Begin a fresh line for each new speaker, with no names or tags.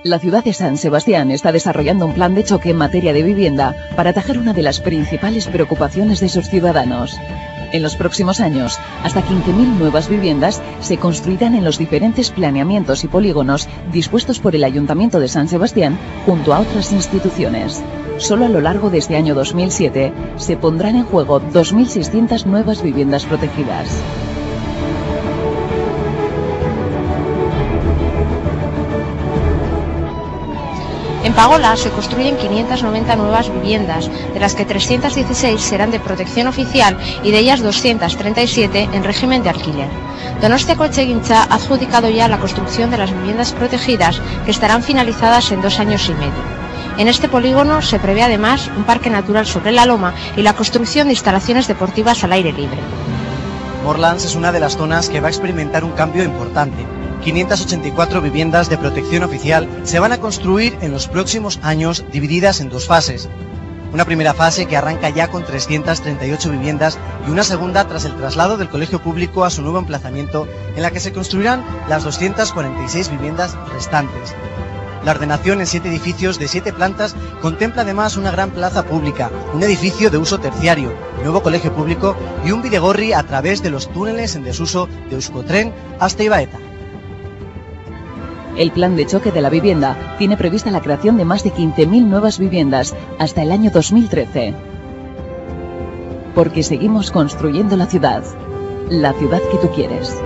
La ciudad de San Sebastián está desarrollando un plan de choque en materia de vivienda para atajar una de las principales preocupaciones de sus ciudadanos. En los próximos años, hasta 15.000 nuevas viviendas se construirán en los diferentes planeamientos y polígonos dispuestos por el Ayuntamiento de San Sebastián junto a otras instituciones. Solo a lo largo de este año 2007 se pondrán en juego 2.600 nuevas viviendas protegidas.
En Pagola se construyen 590 nuevas viviendas, de las que 316 serán de protección oficial y de ellas 237 en régimen de alquiler. Donostiako Etxegintza ha adjudicado ya la construcción de las viviendas protegidas, que estarán finalizadas en 2 años y medio. En este polígono se prevé además un parque natural sobre la loma y la construcción de instalaciones deportivas al aire libre.
Morlans es una de las zonas que va a experimentar un cambio importante. 584 viviendas de protección oficial se van a construir en los próximos años, divididas en 2 fases. Una primera fase que arranca ya con 338 viviendas y una segunda tras el traslado del colegio público a su nuevo emplazamiento, en la que se construirán las 246 viviendas restantes. La ordenación en 7 edificios de 7 plantas contempla además una gran plaza pública, un edificio de uso terciario, nuevo colegio público y un bidegorri a través de los túneles en desuso de Euskotren hasta Ibaeta.
El plan de choque de la vivienda tiene prevista la creación de más de 15.000 nuevas viviendas hasta el año 2013. Porque seguimos construyendo la ciudad que tú quieres.